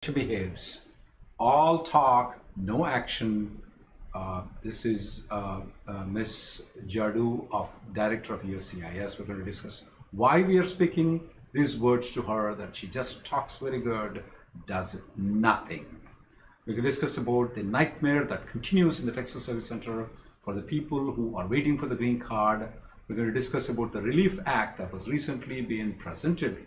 She behaves. All talk, no action. This is Miss Jaddou, Director of USCIS. We're going to discuss why we are speaking these words to her, that she just talks very good, does nothing. We can discuss about the nightmare that continues in the Texas Service Center for the people who are waiting for the green card. We're going to discuss about the Relief Act that was recently being presented,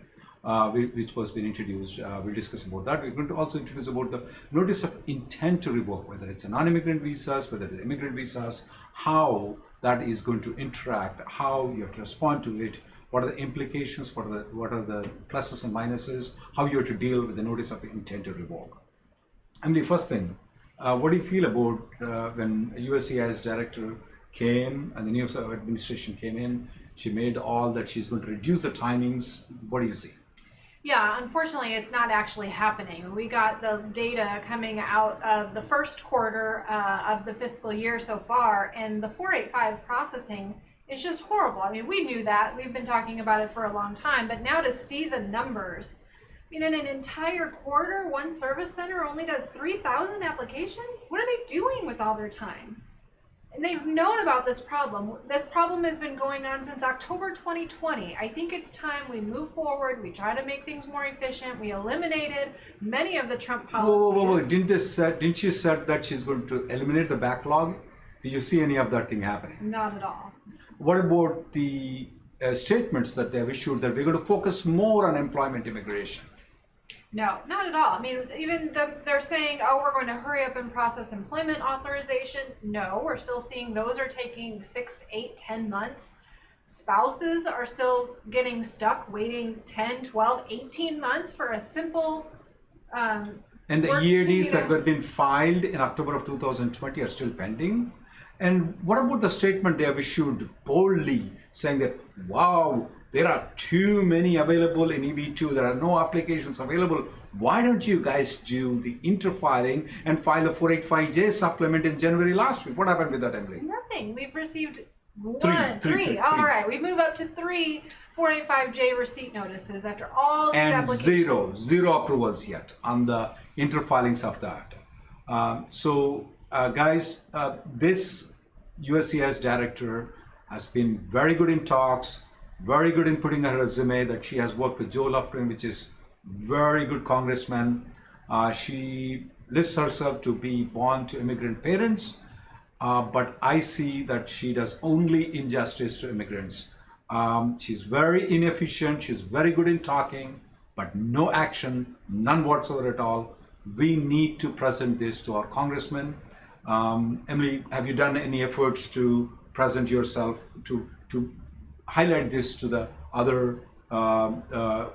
which was being introduced. We'll discuss about that. We're going to also introduce about the notice of intent to revoke, whether it's a non-immigrant visas, whether it's immigrant visas, how that is going to interact, how you have to respond to it, what are the implications, what are the pluses and minuses, how you have to deal with the notice of intent to revoke. And the first thing, what do you feel about when USCIS director came and the new administration came in? She made all that she's going to reduce the timings. What do you see? Yeah, unfortunately, it's not actually happening. We got the data coming out of the first quarter of the fiscal year so far, and the 485 processing is just horrible. I mean, we knew that. We've been talking about it for a long time, but now to see the numbers, I mean, in an entire quarter, one service center only does 3,000 applications? What are they doing with all their time? And they've known about this problem. This problem has been going on since October 2020. I think it's time we move forward. We try to make things more efficient. We eliminated many of the Trump policies. Whoa. Didn't she say that she's going to eliminate the backlog? Did you see any of that thing happening? Not at all. What about the statements that they've issued that we're going to focus more on employment immigration? No, not at all. I mean, even they're saying, oh, we're going to hurry up and process employment authorization. No, we're still seeing those are taking 6 to 8, 10 months. Spouses are still getting stuck waiting 10, 12, 18 months for a simple and the EADs that were been filed in October of 2020 are still pending. And what about the statement they have issued boldly saying that, wow, there are too many available in EB2. There are no applications available. Why don't you guys do the interfiling and file a 485J supplement in January last week? What happened with that, Emily? Nothing. We've received three. All right. We move up to 3 485J receipt notices after all these applications. And zero approvals yet on the interfilings of that. Guys, this USCIS director has been very good in talks, very good in putting her resume that she has worked with Joe Lofgren, which is very good congressman. She lists herself to be born to immigrant parents, but I see that she does only injustice to immigrants. She's very inefficient, she's very good in talking, but no action, none whatsoever at all. We need to present this to our congressmen. Emily, have you done any efforts to present yourself to highlight this to the other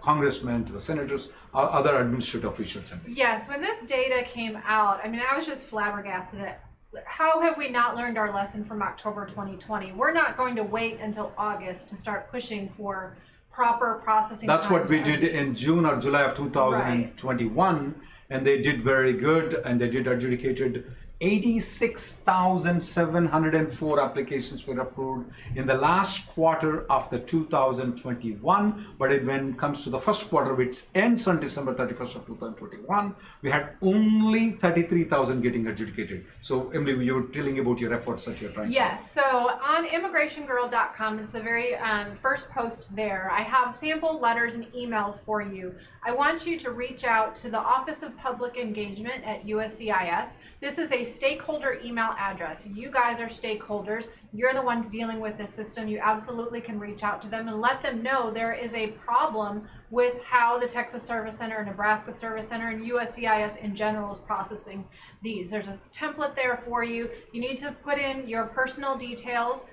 congressmen, to the senators, other administrative officials? Yes, when this data came out, I mean, I was just flabbergasted at how have we not learned our lesson from October 2020? We're not going to wait until August to start pushing for proper processing. That's what we did in June or July of 2021, right. And they did very good, and they did adjudicated 86,704 applications were approved in the last quarter of the 2021, but when it comes to the first quarter, which ends on December 31st of 2021, we had only 33,000 getting adjudicated. So Emily, you were telling about your efforts that you're trying. Yes, so on immigrationgirl.com is the very first post there. I have sample letters and emails for you. I want you to reach out to the Office of Public Engagement at USCIS. This is a stakeholder email address. You guys are stakeholders. You're the ones dealing with this system. You absolutely can reach out to them and let them know there is a problem with how the Texas Service Center, Nebraska Service Center, and USCIS in general is processing these. There's a template there for you. You need to put in your personal details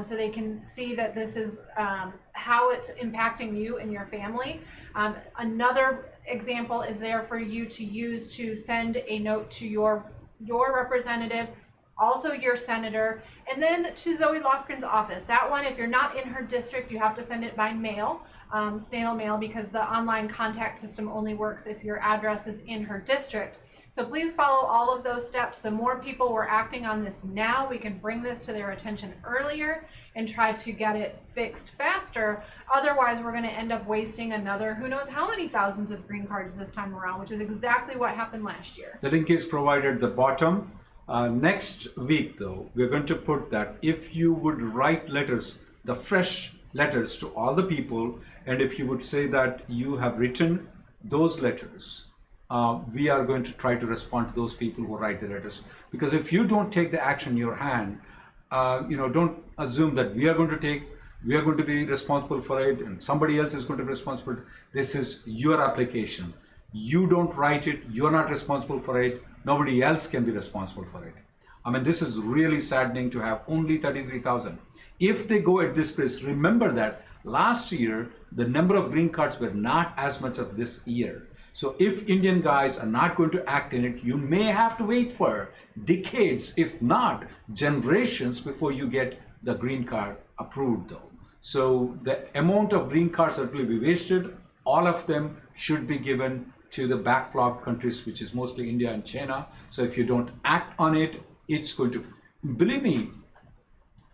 so they can see that this is how it's impacting you and your family. Another example is there for you to use to send a note to your representative also your senator, and then to Zoe Lofgren's office. That one, if you're not in her district, you have to send it by mail, snail mail, because the online contact system only works if your address is in her district. So please follow all of those steps. The more people we're acting on this now, we can bring this to their attention earlier and try to get it fixed faster. Otherwise, we're going to end up wasting another who knows how many thousands of green cards this time around, which is exactly what happened last year. The link is provided at the bottom. Next week, though, we're going to put that if you would write letters, the fresh letters to all the people, and if you would say that you have written those letters, we are going to try to respond to those people who write the letters. Because if you don't take the action in your hand, don't assume that we are going to be responsible for it and somebody else is going to be responsible. This is your application. You don't write it, you're not responsible for it, nobody else can be responsible for it. I mean, this is really saddening to have only 33,000. If they go at this pace, remember that last year, the number of green cards were not as much of this year. So if Indian guys are not going to act in it, you may have to wait for decades, if not generations, before you get the green card approved though. So the amount of green cards that will be wasted, all of them should be given to the backlog countries, which is mostly India and China. So if you don't act on it, it's going to, believe me,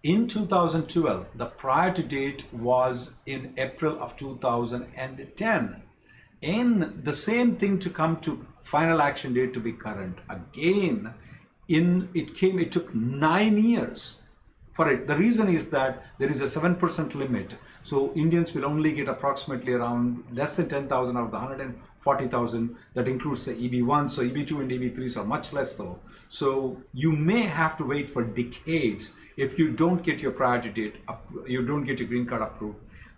in 2012, the priority date was in April of 2010. And the same thing to come to final action date to be current. Again, it took 9 years for it. The reason is that there is a 7% limit. So Indians will only get approximately around less than 10,000 out of the 140,000. That includes the EB1. So EB2 and EB3s are much less though. So you may have to wait for decades if you don't get your priority date, you don't get your green card approved.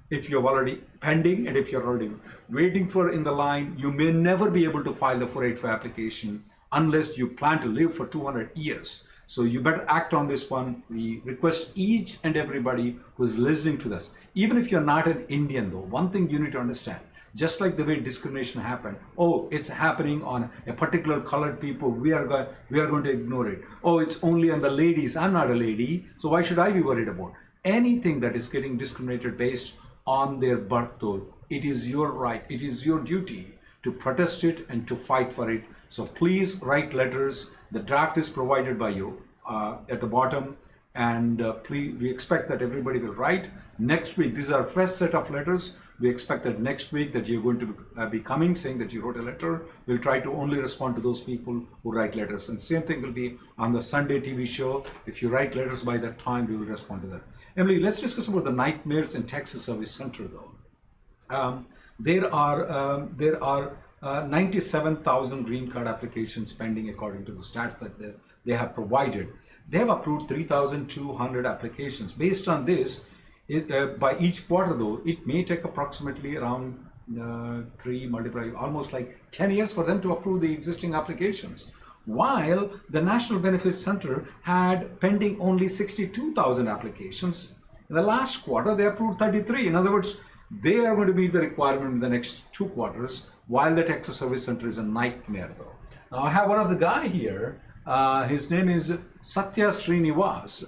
If you're already pending and if you're already waiting for in the line, you may never be able to file the 485 application unless you plan to live for 200 years. So you better act on this one. We request each and everybody who's listening to this, even if you're not an Indian though, one thing you need to understand, just like the way discrimination happened, oh, it's happening on a particular colored people, we are going to ignore it. Oh, it's only on the ladies, I'm not a lady, so why should I be worried about? Anything that is getting discriminated based on their birth though, it is your right, it is your duty to protest it and to fight for it. So please write letters. The draft is provided by you at the bottom, and please, we expect that everybody will write. Next week, these are fresh set of letters. We expect that next week that you're going to be coming saying that you wrote a letter. We'll try to only respond to those people who write letters. And same thing will be on the Sunday TV show. If you write letters by that time, we will respond to that. Emily, let's discuss about the nightmares in Texas Service Center though. There are 97,000 green card applications pending according to the stats that they have provided. They have approved 3,200 applications. Based on this, by each quarter though, it may take approximately around 3 multiplied, almost like 10 years for them to approve the existing applications. While the National Benefit Center had pending only 62,000 applications. In the last quarter, they approved 33. In other words, they are going to meet the requirement in the next 2 quarters, while the Texas Service Center is a nightmare though. Now I have one of the guy here, his name is Satya Srinivas.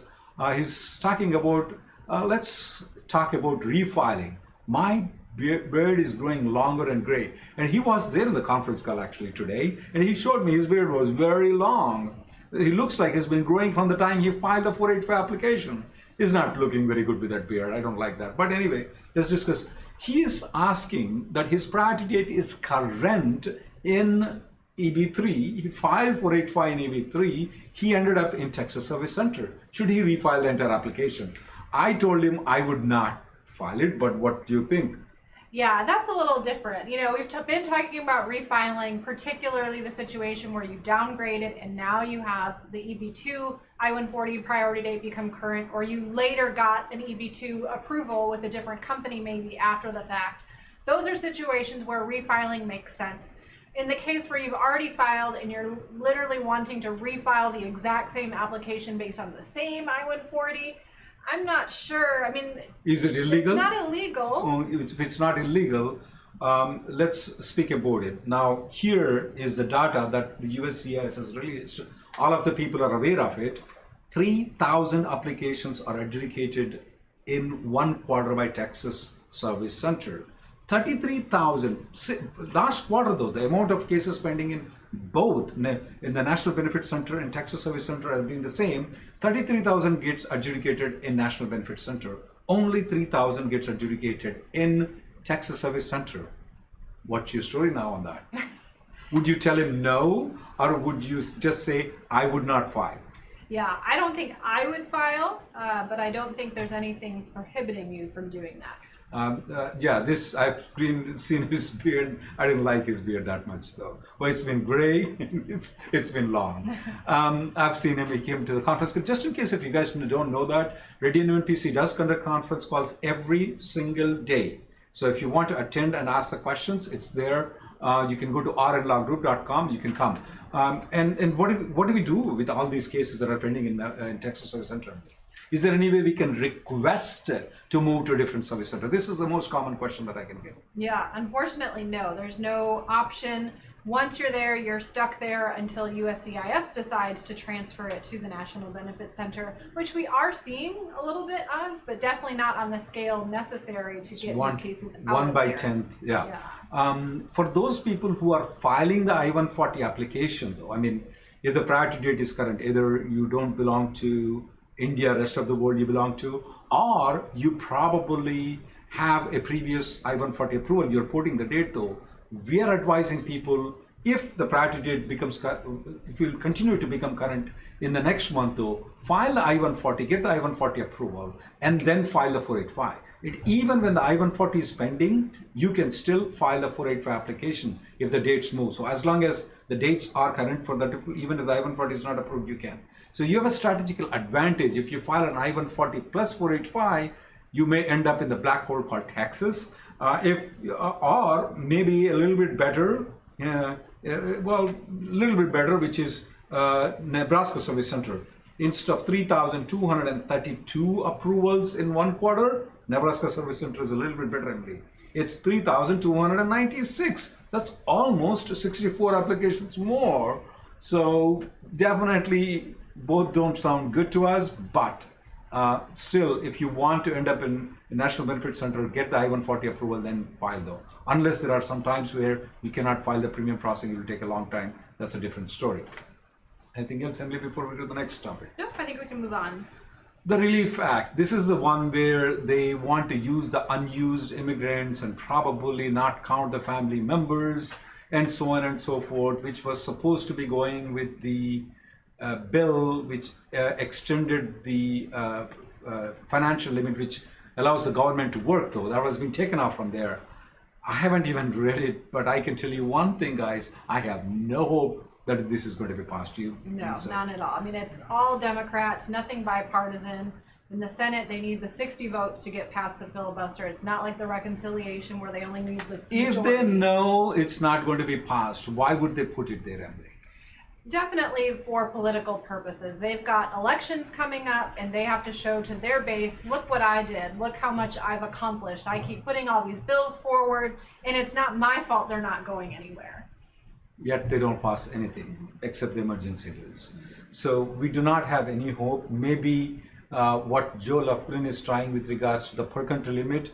He's talking about, let's talk about refiling. My beard is growing longer and gray. And he was there in the conference call actually today, and he showed me his beard was very long. He looks like it's been growing from the time he filed the 485 application. He's not looking very good with that beard. I don't like that. But anyway, let's discuss. He is asking that his priority date is current in EB3. He filed 485 in EB3. He ended up in Texas Service Center. Should he refile the entire application? I told him I would not file it, but what do you think? Yeah, that's a little different. You know, we've been talking about refiling, particularly the situation where you downgraded and now you have the EB2 I-140 priority date become current, or you later got an EB2 approval with a different company maybe after the fact. Those are situations where refiling makes sense. In the case where you've already filed and you're literally wanting to refile the exact same application based on the same I-140, I'm not sure. I mean, is it illegal? It's not illegal. Oh, if it's not illegal, let's speak about it. Now, here is the data that the USCIS has released. All of the people are aware of it. 3,000 applications are adjudicated in 1 quarter by Texas Service Center. 33,000. Last quarter though, the amount of cases pending in both in the National Benefit Center and Texas Service Center have been the same. 33,000 gets adjudicated in National Benefit Center. Only 3,000 gets adjudicated in Texas Service Center. What's your story now on that? Would you tell him no, or would you just say, I would not file? Yeah, I don't think I would file, but I don't think there's anything prohibiting you from doing that. Yeah, this I've seen his beard. I didn't like his beard that much though. Well, it's been gray. it's been long. I've seen him. He came to the conference. Just in case if you guys don't know that, Reddy Neumann PC does conduct conference calls every single day. So if you want to attend and ask the questions, it's there. You can go to rnlawgroup.com. You can come. And what do we do with all these cases that are pending in Texas Service Center? Is there any way we can request to move to a different service center? This is the most common question that I can get. Yeah, unfortunately, no. There's no option. Once you're there, you're stuck there until USCIS decides to transfer it to the National Benefit Center, which we are seeing a little bit of, but definitely not on the scale necessary to get new cases out One of by there. 10th, yeah. For those people who are filing the I-140 application, though, I mean, if the priority date is current, either you don't belong to India, rest of the world you belong to, or you probably have a previous I-140 approval, you're putting the date though. We are advising people, if the priority date becomes, if will continue to become current in the next month though, file the I-140, get the I-140 approval, and then file the 485. Even when the I-140 is pending, you can still file the 485 application if the dates move. So as long as the dates are current for that, even if the I-140 is not approved, you can. So you have a strategical advantage. If you file an I-140 plus 485, you may end up in the black hole called Texas. Or maybe a little bit better, which is Nebraska Service Center. Instead of 3,232 approvals in 1 quarter, Nebraska Service Center is a little bit better, I believe. It's 3,296. That's almost 64 applications more. So definitely both don't sound good to us, but still, if you want to end up in a National Benefit Center, get the I-140 approval, then file though. Unless there are some times where you cannot file the premium processing, it will take a long time. That's a different story. Anything else, Emily, before we go to the next topic? Nope, I think we can move on. The Relief Act. This is the one where they want to use the unused immigrants and probably not count the family members and so on and so forth, which was supposed to be going with the bill which extended the financial limit, which allows the government to work, though. That has been taken off from there. I haven't even read it, but I can tell you one thing, guys. I have no hope that this is going to be passed. You No, so? none at all. I mean, it's all Democrats, nothing bipartisan. In the Senate, they need the 60 votes to get past the filibuster. It's not like the reconciliation where they only need the majority. If they know it's not going to be passed, why would they put it there, Emily? Definitely for political purposes. They've got elections coming up and they have to show to their base, look what I did, look how much I've accomplished. I keep putting all these bills forward and it's not my fault they're not going anywhere. Yet they don't pass anything except the emergency bills. So we do not have any hope. Maybe what Joe Lofgren is trying with regards to the per country limit,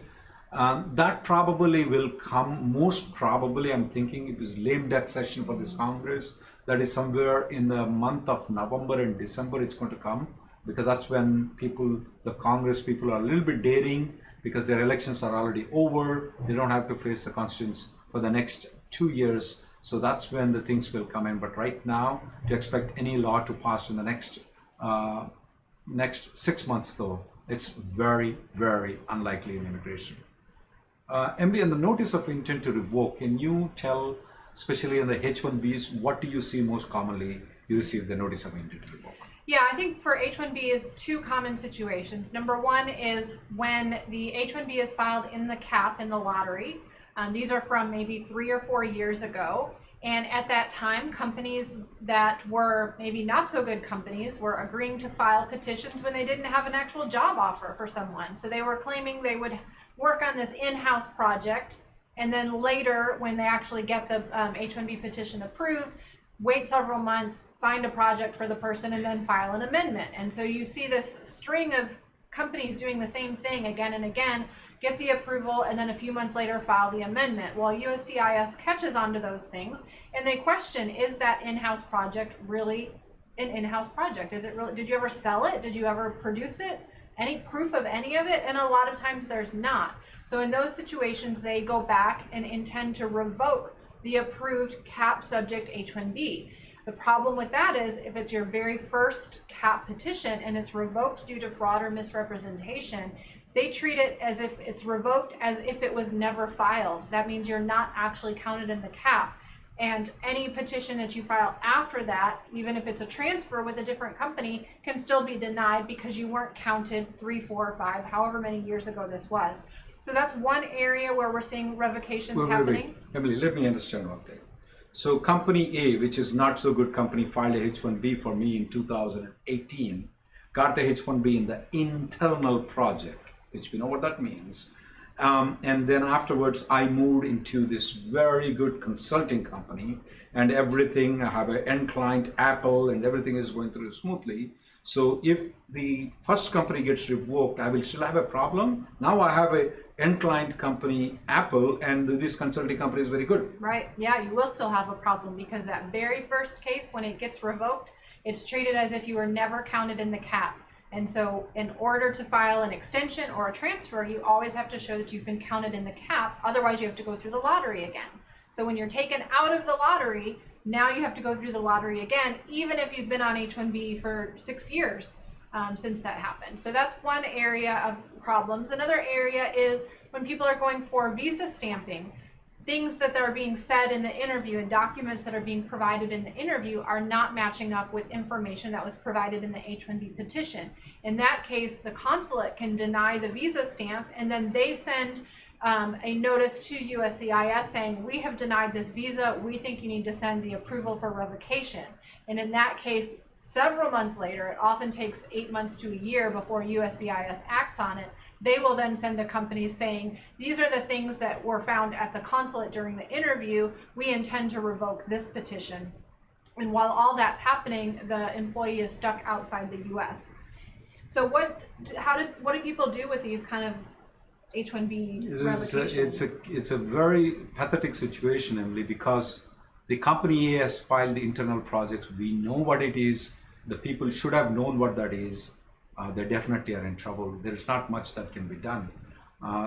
that probably will come, most probably, I'm thinking it was lame duck session for this Congress. That is somewhere in the month of November and December it's going to come, because that's when people, the Congress people are a little bit daring because their elections are already over. They don't have to face the constituents for the next 2 years. So that's when the things will come in. But right now, to expect any law to pass in the next 6 months, though, it's very, very unlikely in immigration. MD, on the notice of intent to revoke, can you tell, especially in the H-1Bs, what do you see most commonly you receive the notice of intent to revoke? Yeah, I think for H-1Bs, two common situations. Number one is when the H-1B is filed in the cap in the lottery. These are from maybe 3 or 4 years ago. And at that time, companies that were maybe not so good companies were agreeing to file petitions when they didn't have an actual job offer for someone. So they were claiming they would work on this in-house project. And then later, when they actually get the H-1B petition approved, wait several months, find a project for the person, and then file an amendment. And so you see this string of companies doing the same thing again and again, get the approval, and then a few months later file the amendment. Well, USCIS catches on to those things, and they question, is that in-house project really an in-house project? Is it really, did you ever sell it? Did you ever produce it? Any proof of any of it? And a lot of times there's not. So in those situations, they go back and intend to revoke the approved CAP subject H-1B. The problem with that is if it's your very first CAP petition and it's revoked due to fraud or misrepresentation, they treat it as if it's revoked as if it was never filed. That means you're not actually counted in the CAP. And any petition that you file after that, even if it's a transfer with a different company, can still be denied because you weren't counted 3, 4, or 5, however many years ago this was. So that's one area where we're seeing revocations happening. Emily, let me understand one thing. So company A, which is not so good company, filed a H-1B for me in 2018, got the H-1B in the internal project, which we know what that means. And then afterwards, I moved into this very good consulting company and everything, I have an end client, Apple, and everything is going through smoothly. So if the first company gets revoked, I will still have a problem. Now I have a end client company, Apple, and this consulting company is very good. Right, yeah, you will still have a problem because that very first case, when it gets revoked, it's treated as if you were never counted in the CAP. And so in order to file an extension or a transfer, you always have to show that you've been counted in the CAP. Otherwise, you have to go through the lottery again. So when you're taken out of the lottery, now you have to go through the lottery again, even if you've been on H-1B for 6 years since that happened. So that's one area of problems. Another area is when people are going for visa stamping. Things that are being said in the interview and documents that are being provided in the interview are not matching up with information that was provided in the H-1B petition. In that case, the consulate can deny the visa stamp, and then they send a notice to USCIS saying, we have denied this visa, we think you need to send the approval for revocation. And in that case, several months later, it often takes 8 months to a year before USCIS acts on it, they will then send the companies saying, these are the things that were found at the consulate during the interview, we intend to revoke this petition. And while all that's happening, the employee is stuck outside the US. So what do people do with these kind of H-1B revocations? It's a very pathetic situation, Emily, because the company A has filed the internal projects. We know what it is. The people should have known what that is. They definitely are in trouble. There's not much that can be done.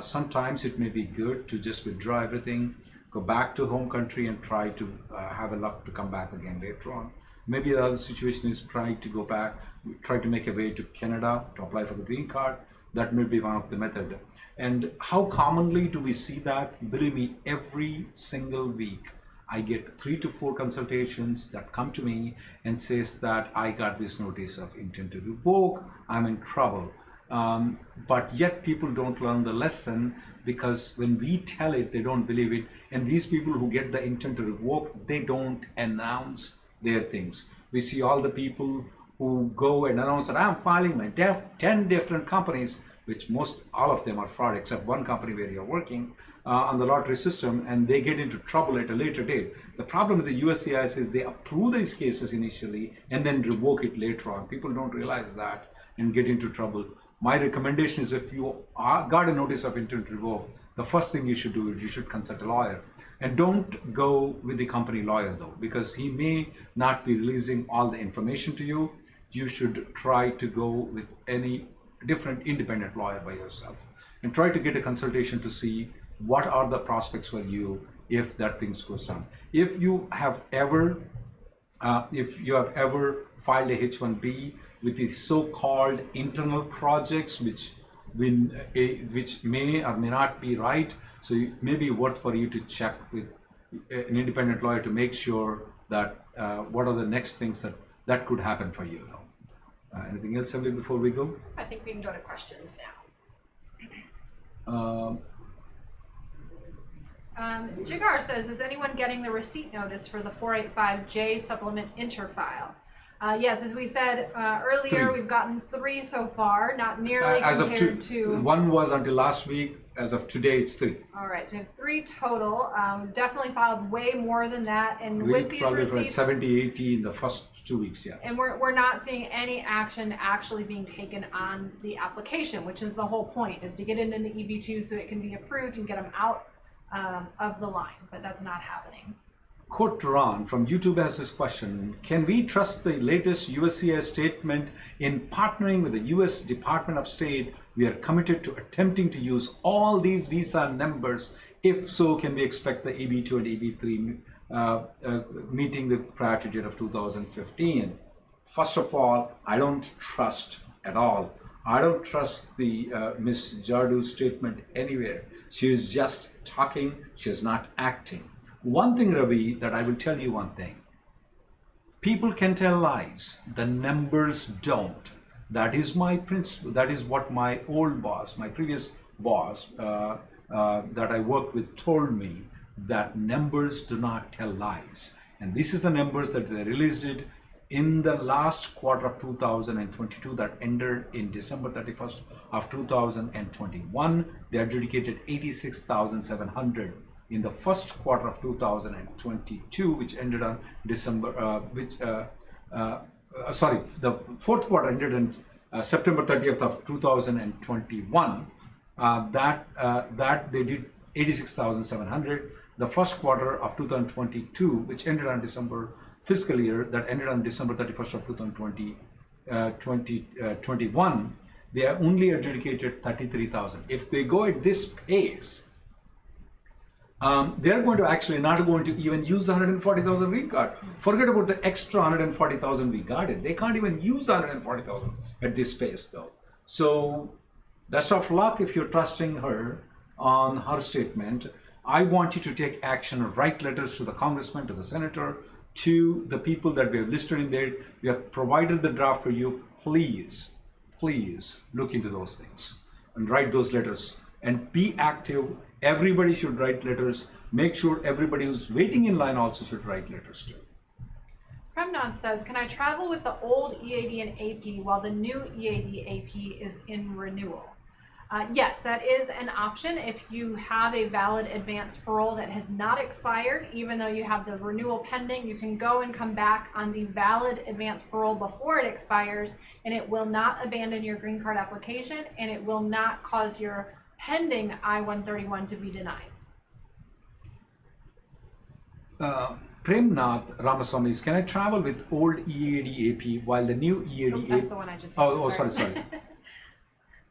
Sometimes it may be good to just withdraw everything, go back to home country and try to have a luck to come back again later on. Maybe the other situation is try to go back, try to make a way to Canada to apply for the green card. That may be one of the method. And how commonly do we see that? Believe me, every single week I get 3 to 4 consultations that come to me and says that I got this notice of intent to revoke, I'm in trouble. But yet people don't learn the lesson, because when we tell it, they don't believe it. And these people who get the intent to revoke, they don't announce their things. We see all the people who go and announce that I'm filing my 10 different companies, which all of them are fraud except one company where you're working on the lottery system, and they get into trouble at a later date. The problem with the USCIS is they approve these cases initially and then revoke it later on. People don't realize that and get into trouble. My recommendation is, if you got a notice of intent to revoke, the first thing you should do is you should consult a lawyer. And don't go with the company lawyer though, because he may not be releasing all the information to you. You should try to go with any different independent lawyer by yourself and try to get a consultation to see what are the prospects for you if that thing goes down. If you have ever filed a H-1B with the so-called internal projects, which may or may not be right, so it may be worth for you to check with an independent lawyer to make sure that what are the next things that could happen for you though. Anything else, Emily, before we go? I think we can go to questions now. Jigar says, is anyone getting the receipt notice for the 485J supplement interfile? Yes, as we said earlier, 3. We've gotten 3 so far, not nearly as compared of to... One was until last week, As of today, it's 3. All right, so we have 3 total. We've definitely filed way more than that, and We with these probably like receipts, 70, 80 in the first 2 weeks, yeah. and we're not seeing any action actually being taken on the application, which is the whole point, is to get it into EB2 so it can be approved and get them out of the line, but that's not happening. Quote Ron from YouTube has this question: can we trust the latest USCIS statement in partnering with the US Department of State? We are committed to attempting to use all these visa numbers. If so, can we expect the EB2 and EB3 meeting the priority date of 2015? First of all, I don't trust at all. I don't trust the Miss Jaddou's statement anywhere. She is just talking, she is not acting. One thing, Ravi, that I will tell you one thing. People can tell lies, the numbers don't. That is my principle. That is what my old boss, my previous boss that I worked with told me, that numbers do not tell lies. And this is the numbers that they released it in the last quarter of 2022 that ended in December 31st of 2021. They adjudicated 86,700. In the first quarter of 2022, which ended on December, the fourth quarter ended on September 30th of 2021, that they did 86,700. The first quarter of 2022, which ended on December fiscal year, that ended on December 31st of 2021, they are only adjudicated 33,000. If they go at this pace, they're going to actually not going to even use 140,000 green card. Forget about the extra 140,000 we got it. They can't even use 140,000 at this pace though. So best of luck if you're trusting her on her statement. I want you to take action, write letters to the congressman, to the senator, to the people that we have listed in there. We have provided the draft for you. Please look into those things and write those letters and be active. Everybody should write letters. Make sure everybody who's waiting in line also should write letters too. Premnath says, can I travel with the old EAD and AP while the new EAD AP is in renewal? Yes, that is an option. If you have a valid advance parole that has not expired, even though you have the renewal pending, you can go and come back on the valid advance parole before it expires, and it will not abandon your green card application, and it will not cause your pending I-131 to be denied. Premnath Ramaswamy is, can I travel with old EAD AP while the new EAD AP? That's the one I just sorry.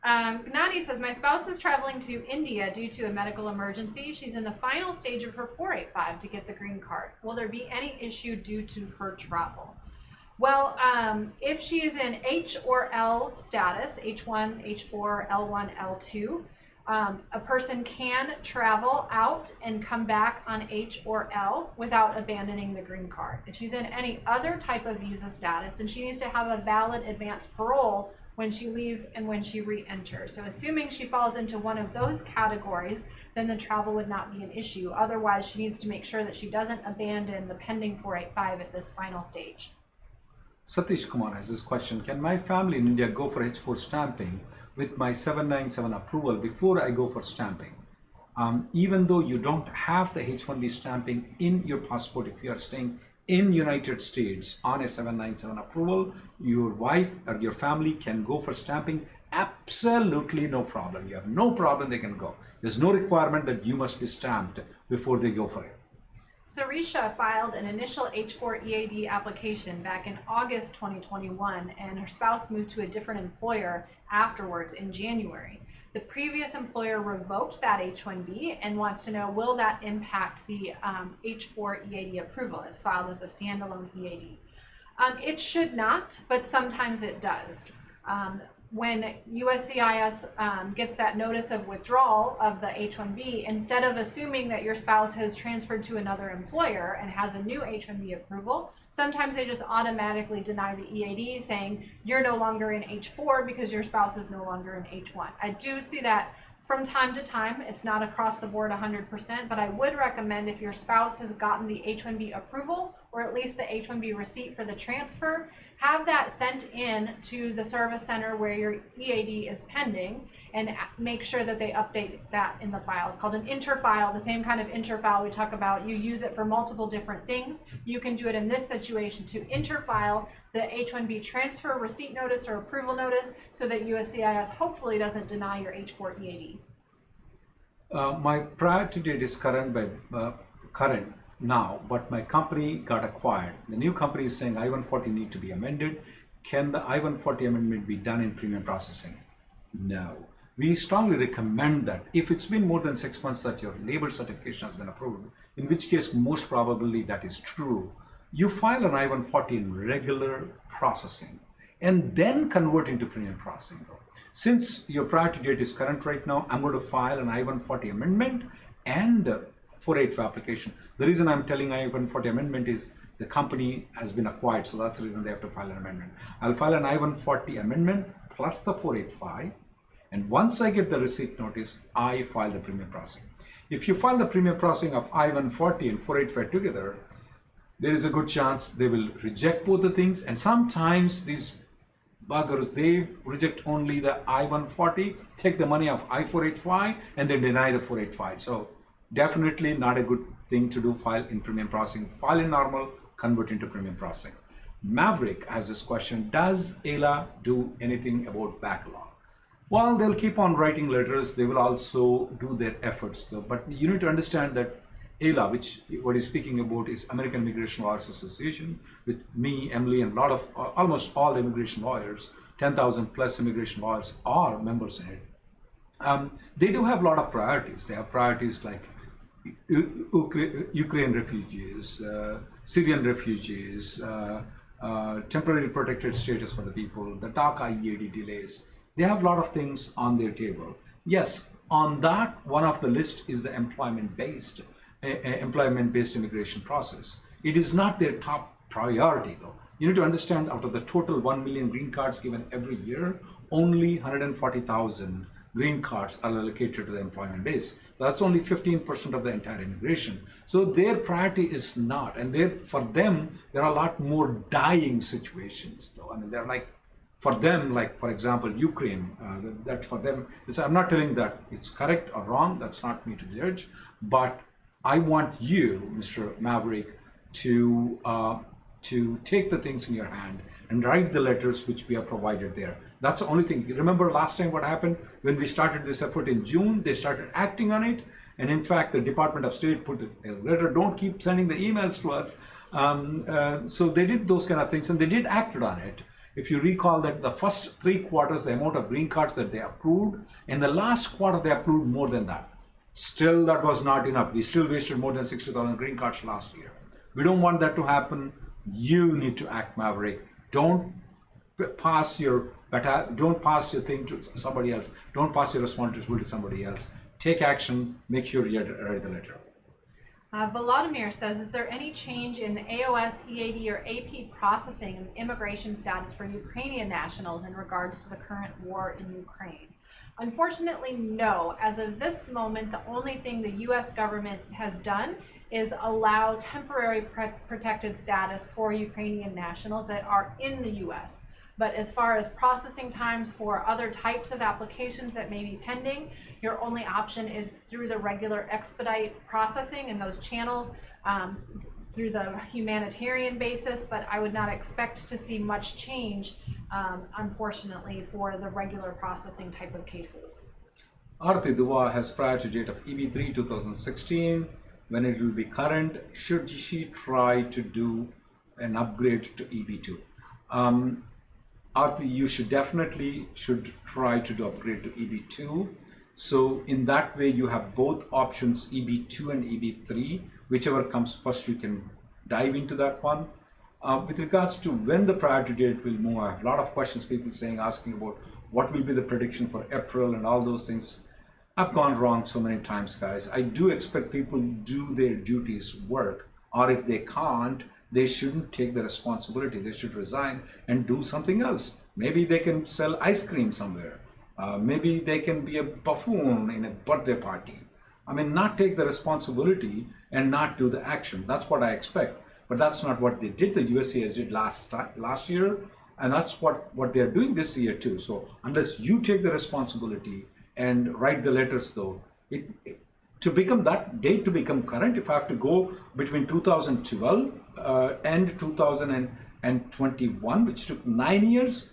Gnani says, my spouse is traveling to India due to a medical emergency. She's in the final stage of her 485 to get the green card. Will there be any issue due to her travel? Well, if she is in H or L status, H1, H4, L1, L2, a person can travel out and come back on H or L without abandoning the green card. If she's in any other type of visa status, then she needs to have a valid advance parole when she leaves and when she re-enters. So assuming she falls into one of those categories, then the travel would not be an issue. Otherwise, she needs to make sure that she doesn't abandon the pending 485 at this final stage. Satish Kumar has this question: can my family in India go for H4 stamping with my 797 approval before I go for stamping? Even though you don't have the H1B stamping in your passport, if you are staying in United States on a 797 approval, your wife or your family can go for stamping. Absolutely no problem. You have no problem, they can go. There's no requirement that you must be stamped before they go for it. Sarisha filed an initial H4 EAD application back in August 2021, and her spouse moved to a different employer afterwards in January. The previous employer revoked that H1B and wants to know, will that impact the H4 EAD approval? It's filed as a standalone EAD. It should not, but sometimes it does. When USCIS gets that notice of withdrawal of the H1B, instead of assuming that your spouse has transferred to another employer and has a new H1B approval, sometimes they just automatically deny the EAD, saying you're no longer in H4 because your spouse is no longer in H1. I do see that from time to time. It's not across the board 100%, but I would recommend, if your spouse has gotten the H1B approval or at least the H-1B receipt for the transfer, have that sent in to the service center where your EAD is pending, and make sure that they update that in the file. It's called an interfile, the same kind of interfile we talk about. You use it for multiple different things. You can do it in this situation to interfile the H-1B transfer receipt notice or approval notice so that USCIS hopefully doesn't deny your H-4 EAD. My priority date is current now, but my company got acquired. The new company is saying I-140 need to be amended. Can the I-140 amendment be done in premium processing? No. We strongly recommend that if it's been more than 6 months that your labor certification has been approved, in which case most probably that is true, you file an I-140 in regular processing and then convert into premium processing though. Since your priority date is current right now, I'm going to file an I-140 amendment and 485 application. The reason I'm telling I-140 amendment is the company has been acquired, so that's the reason they have to file an amendment. I'll file an I-140 amendment plus the 485, and once I get the receipt notice, I file the premium processing. If you file the premium processing of I-140 and 485 together, there is a good chance they will reject both the things, and sometimes these buggers, they reject only the I-140, take the money of I-485, and then deny the 485. So definitely not a good thing to do. File in premium processing, file in normal, convert into premium processing. Maverick has this question: does ELA do anything about backlog? Well, they'll keep on writing letters. They will also do their efforts though. But you need to understand that ELA, which what he's speaking about is American Immigration Lawyers Association, with me, Emily, and a lot of almost all immigration lawyers, 10,000 plus immigration lawyers are members in it. They do have a lot of priorities. They have priorities like Ukrainian refugees, Syrian refugees, temporary protected status for the people, the DACA EAD delays. They have a lot of things on their table. Yes, on that, one of the list is the employment-based immigration process. It is not their top priority though. You need to understand, out of the total 1 million green cards given every year, only 140,000 green cards are allocated to the employment base. That's only 15% of the entire immigration. So their priority is not, and for them, there are a lot more dying situations though. I mean, they're like, for them, like for example, Ukraine, that for them, I'm not telling that it's correct or wrong, that's not me to judge, but I want you, Mr. Maverick, to take the things in your hand and write the letters which we have provided there. That's the only thing. You remember last time what happened? When we started this effort in June, they started acting on it. And in fact, the Department of State put a letter, don't keep sending the emails to us. So they did those kind of things, and they did act on it. If you recall that the first 3 quarters, the amount of green cards that they approved, in the last quarter, they approved more than that. Still, that was not enough. We still wasted more than 60,000 green cards last year. We don't want that to happen. You need to act, Maverick. Don't pass your thing to somebody else. Don't pass your responsibility to somebody else. Take action. Make sure you write the letter. Volodymyr says, is there any change in the AOS, EAD, or AP processing and immigration status for Ukrainian nationals in regards to the current war in Ukraine? Unfortunately, no. As of this moment, the only thing the U.S. government has done is allow temporary protected status for Ukrainian nationals that are in the U.S. But as far as processing times for other types of applications that may be pending, your only option is through the regular expedite processing and those channels through the humanitarian basis, but I would not expect to see much change, unfortunately, for the regular processing type of cases. Arti Dua has priority date of EB3 2016. When it will be current, should she try to do an upgrade to EB2? Arti, you should definitely try to do upgrade to EB2. So in that way, you have both options, EB2 and EB3. Whichever comes first, you can dive into that one. With regards to when the priority date will move, I have a lot of questions, people asking about what will be the prediction for April and all those things. I've gone wrong so many times, guys. I do expect people to do their duties, work, or if they can't, they shouldn't take the responsibility. They should resign and do something else. Maybe they can sell ice cream somewhere. Maybe they can be a buffoon in a birthday party. I mean, not take the responsibility and not do the action. That's what I expect. but that's not what they did. The USCIS did last year, and that's what they're doing this year too. So unless you take the responsibility and write the letters, though, to become that date to become current, if I have to go between 2012 and 2021, which took 9 years,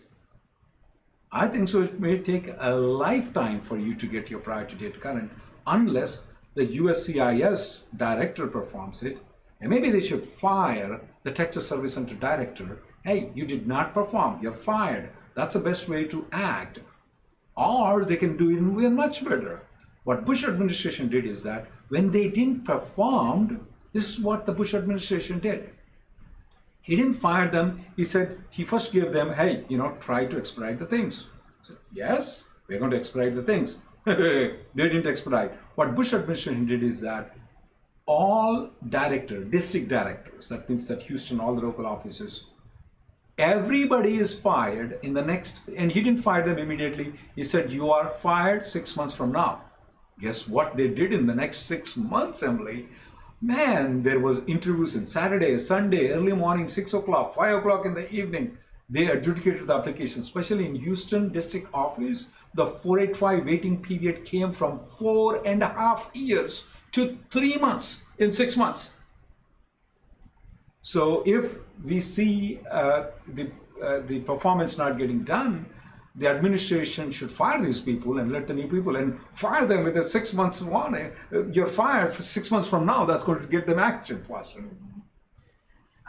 I think so it may take a lifetime for you to get your priority date current, unless the USCIS director performs it. And maybe they should fire the Texas Service Center director. Hey, you did not perform, you're fired. That's the best way to act. Or they can do it even much better. What Bush administration did is that when they didn't perform, this is what the Bush administration did. He didn't fire them. He said, he first gave them, hey, try to expedite the things. I said, yes, we're going to expedite the things. They didn't expedite. What Bush administration did is that all district directors, that means that Houston, all the local offices, everybody is fired in the next, and he didn't fire them immediately. He said, you are fired 6 months from now. Guess what they did in the next 6 months, Emily? Man, there was interviews on Saturday, Sunday, early morning, 6 o'clock, 5 o'clock in the evening. They adjudicated the application, especially in Houston district office. The 485 waiting period came from 4.5 years to 3 months in 6 months. So if we see the performance not getting done, the administration should fire these people and let the new people, and fire them with a 6 months warning. You're fired for 6 months from now. That's going to get them action faster.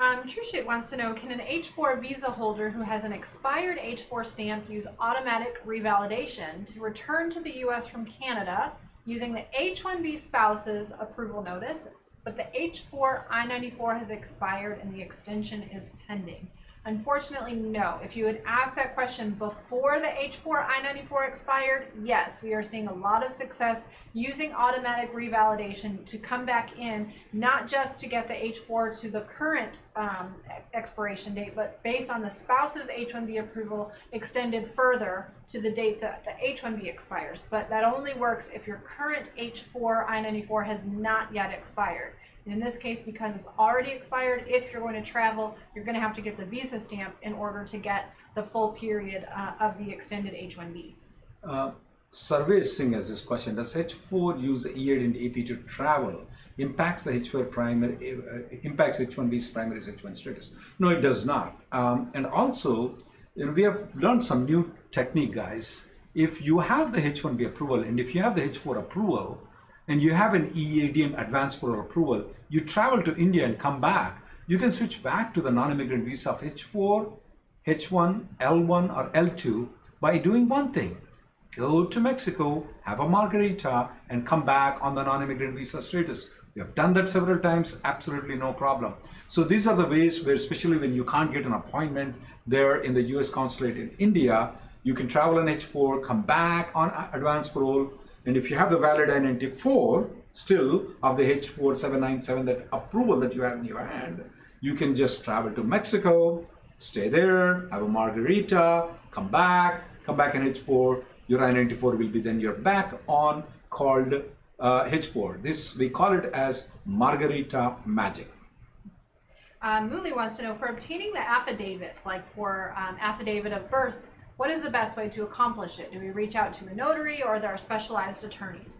Trushit wants to know, can an H-4 visa holder who has an expired H-4 stamp use automatic revalidation to return to the U.S. from Canada using the H-1B spouse's approval notice, but the H-4 I-94 has expired and the extension is pending? Unfortunately, no. If you had asked that question before the H-4 I-94 expired, yes, we are seeing a lot of success using automatic revalidation to come back in, not just to get the H-4 to the current expiration date, but based on the spouse's H-1B approval extended further to the date that the H-1B expires. But that only works if your current H-4 I-94 has not yet expired. In this case, because it's already expired, if you're going to travel, you're going to have to get the visa stamp in order to get the full period of the extended H-1B. Survey Singh has this question: does H-4 use Ead and AP to travel? Impacts the H-4 primary, impacts H-1B's primary H-1 status? No, it does not. And also, we have learned some new technique, guys. If you have the H-1B approval and if you have the H-4 approval, and you have an EAD and advance parole approval, you travel to India and come back, you can switch back to the non-immigrant visa of H4, H1, L1, or L2 by doing one thing. Go to Mexico, have a margarita, and come back on the non-immigrant visa status. We have done that several times, absolutely no problem. So these are the ways where, especially when you can't get an appointment there in the US Consulate in India, you can travel on H4, come back on advance parole, and if you have the valid I-94 still of the H-4 797, that approval that you have in your hand, you can just travel to Mexico, stay there, have a margarita, come back in H-4. Your I-94 will be then you're back on called H-4. This, we call it as margarita magic. Muli wants to know, for obtaining the affidavits, like for affidavit of birth, what is the best way to accomplish it? Do we reach out to a notary, or there are specialized attorneys?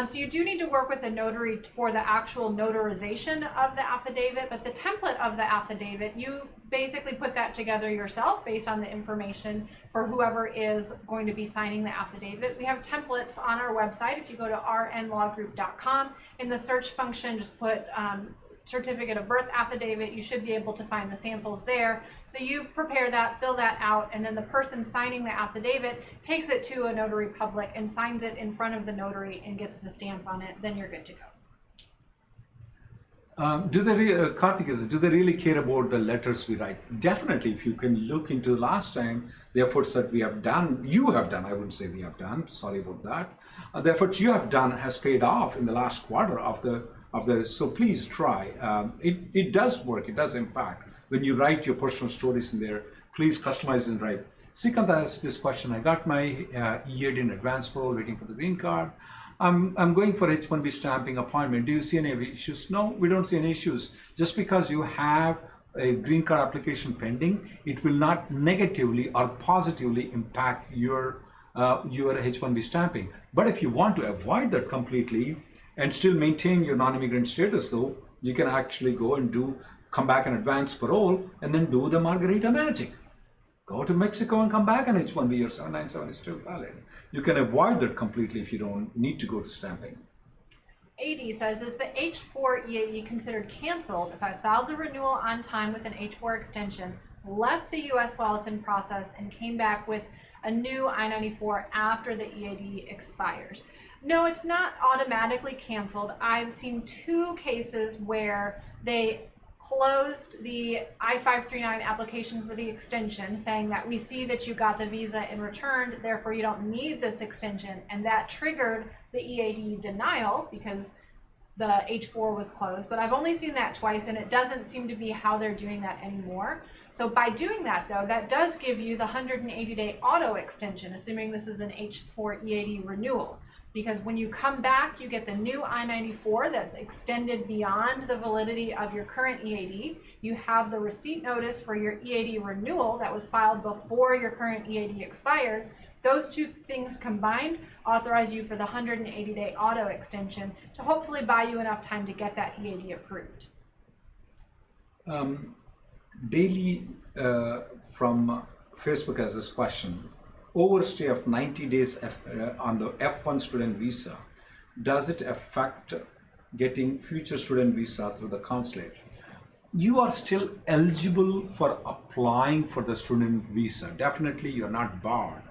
So you do need to work with a notary for the actual notarization of the affidavit, but the template of the affidavit, you basically put that together yourself based on the information for whoever is going to be signing the affidavit. We have templates on our website. If you go to rnlawgroup.com, in the search function, just put certificate of birth affidavit, you should be able to find the samples there. So you prepare that, fill that out, and then the person signing the affidavit takes it to a notary public and signs it in front of the notary and gets the stamp on it. Then you're good to go. Do they really care about the letters we write? Definitely. If you can look into last time, the efforts that we have done, you have done, I wouldn't say we have done, sorry about that. The efforts you have done has paid off in the last quarter of the, so please try. It does work, it does impact. When you write your personal stories in there, please customize and write. Sikant asked this question: I got my EAD in advance parole, waiting for the green card. I'm going for H-1B stamping appointment. Do you see any issues? No, we don't see any issues. Just because you have a green card application pending, it will not negatively or positively impact your H-1B stamping. But if you want to avoid that completely and still maintain your non-immigrant status, though, you can actually go and come back on advance parole and then do the Margarita magic. Go to Mexico and come back on H-1B. Your 797 is still valid. You can avoid that completely if you don't need to go to stamping. AD says, is the H-4 EAD considered canceled if I filed the renewal on time with an H-4 extension, left the U.S. while it's in process, and came back with a new I-94 after the EAD expires? No, it's not automatically canceled. I've seen 2 cases where they closed the I-539 application for the extension, saying that we see that you got the visa and returned, therefore you don't need this extension, and that triggered the EAD denial because the H-4 was closed. But I've only seen that twice, and it doesn't seem to be how they're doing that anymore. So by doing that, though, that does give you the 180-day auto extension, assuming this is an H-4 EAD renewal. Because when you come back, you get the new I-94 that's extended beyond the validity of your current EAD. You have the receipt notice for your EAD renewal that was filed before your current EAD expires. Those 2 things combined authorize you for the 180-day auto extension to hopefully buy you enough time to get that EAD approved. Daily from Facebook has this question. Overstay of 90 days on the F1 student visa, does it affect getting future student visa through the consulate? You are still eligible for applying for the student visa. Definitely you're not barred.